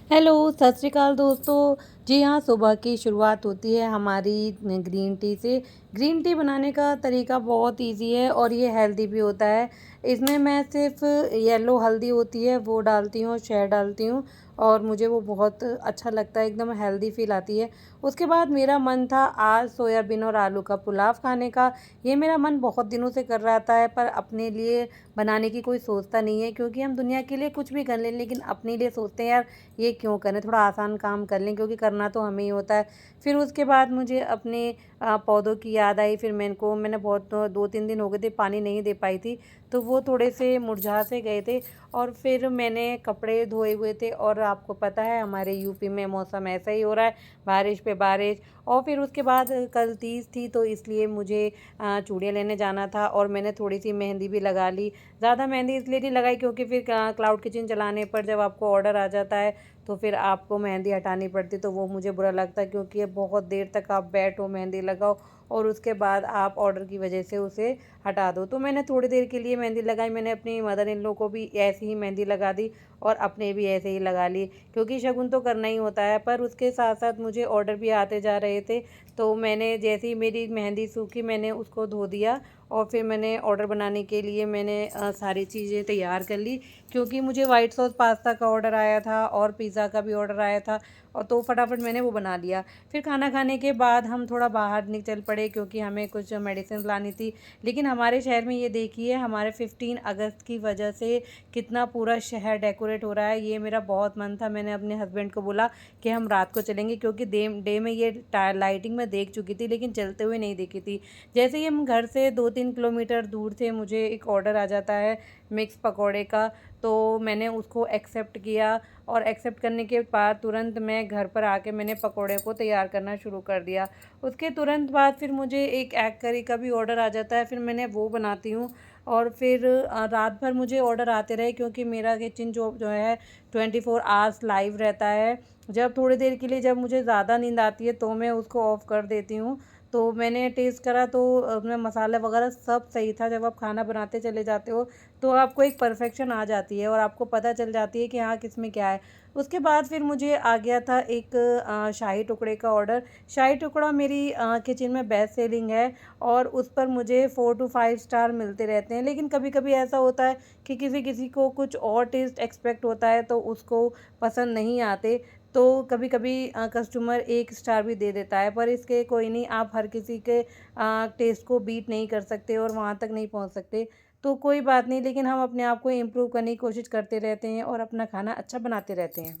Hello, सत श्री अकाल दोस्तों। जी हाँ, सुबह की शुरुआत होती है हमारी ग्रीन टी से। ग्रीन टी बनाने का तरीका बहुत ईज़ी है और ये हेल्दी भी होता है। इसमें मैं सिर्फ़ येलो हल्दी होती है वो डालती हूँ, शहद डालती हूँ और मुझे वो बहुत अच्छा लगता है, एकदम हेल्दी फ़ील आती है। उसके बाद मेरा मन था आज सोयाबीन और आलू का पुलाव खाने का। ये मेरा मन बहुत दिनों से कर रहा था पर अपने लिए बनाने की कोई सोचता नहीं है, क्योंकि हम दुनिया के लिए कुछ भी कर लें लेकिन अपने लिए सोचते हैं यार ये क्यों करें, थोड़ा आसान काम कर लें, क्योंकि करना तो हमें ही होता है। फिर उसके बाद मुझे अपने पौधों की याद आई। फिर मैंने बहुत 2-3 दिन हो गए थे पानी नहीं दे पाई थी, तो वो थोड़े से मुरझा से गए थे। और फिर मैंने कपड़े धोए हुए थे और आपको पता है हमारे यूपी में मौसम ऐसा ही हो रहा है, बारिश पे बारिश। और फिर उसके बाद कल तीज थी तो इसलिए मुझे चूड़ियाँ लेने जाना था और मैंने थोड़ी सी मेहंदी भी लगा ली। ज़्यादा मेहंदी इसलिए नहीं लगाई क्योंकि फिर क्लाउड किचन चलाने पर जब आपको ऑर्डर आ जाता है तो फिर आपको मेहंदी हटानी पड़ती, तो वो मुझे बुरा लगता है, क्योंकि ये बहुत देर तक आप बैठो मेहंदी लगाओ और उसके बाद आप ऑर्डर की वजह से उसे हटा दो। तो मैंने थोड़ी देर के लिए मेहंदी लगाई, मैंने अपनी मदर इन लॉ को भी ऐसे ही मेहंदी लगा दी और अपने भी ऐसे ही लगा ली, क्योंकि शगुन तो करना ही होता है। पर उसके साथ साथ मुझे ऑर्डर भी आते जा रहे थे, तो मैंने जैसे ही मेरी मेहंदी सूखी मैंने उसको धो दिया और फिर मैंने ऑर्डर बनाने के लिए मैंने सारी चीज़ें तैयार कर ली, क्योंकि मुझे वाइट सॉस पास्ता का ऑर्डर आया था और पिज़्ज़ा का भी ऑर्डर आया था। और तो फटाफट मैंने वो बना लिया। फिर खाना खाने के बाद हम थोड़ा बाहर निकल पड़े, क्योंकि हमें कुछ मेडिसिन लानी थी। लेकिन हमारे शहर में ये देखिए हमारे 15 अगस्त की वजह से कितना पूरा शहर डेकोरेट हो रहा है। ये मेरा बहुत मन था, मैंने अपने हस्बैंड को बोला कि हम रात को चलेंगे, क्योंकि डे डे में ये लाइटिंग में देख चुकी थी लेकिन चलते हुए नहीं देखी थी। जैसे ही हम घर से 2-3 किलोमीटर दूर थे मुझे एक ऑर्डर आ जाता है मिक्स पकौड़े का, तो मैंने उसको एक्सेप्ट किया और एक्सेप्ट करने के बाद तुरंत मैं घर पर आके मैंने पकौड़े को तैयार करना शुरू कर दिया। उसके तुरंत बाद फिर मुझे एक एग करी का भी ऑर्डर आ जाता है, फिर मैंने वो बनाती हूँ। और फिर रात भर मुझे ऑर्डर आते रहे, क्योंकि मेरा किचन जो जो है 24 आवर्स लाइव रहता है। जब थोड़ी देर के लिए जब मुझे ज़्यादा नींद आती है तो मैं उसको ऑफ़ कर देती हूँ। तो मैंने टेस्ट करा तो उसमें मसाले वगैरह सब सही था। जब आप खाना बनाते चले जाते हो तो आपको एक परफेक्शन आ जाती है और आपको पता चल जाती है कि हाँ किस में क्या है। उसके बाद फिर मुझे आ गया था एक शाही टुकड़े का ऑर्डर। शाही टुकड़ा मेरी किचन में बेस्ट सेलिंग है और उस पर मुझे 4 to 5 स्टार मिलते रहते हैं। लेकिन कभी कभी ऐसा होता है कि किसी किसी को कुछ और टेस्ट एक्सपेक्ट होता है तो उसको पसंद नहीं आते, तो कभी कभी कस्टमर 1 स्टार भी दे देता है। पर इसके कोई नहीं, आप हर किसी के टेस्ट को बीट नहीं कर सकते और वहाँ तक नहीं पहुँच सकते, तो कोई बात नहीं। लेकिन हम अपने आप को इम्प्रूव करने की कोशिश करते रहते हैं और अपना खाना अच्छा बनाते रहते हैं।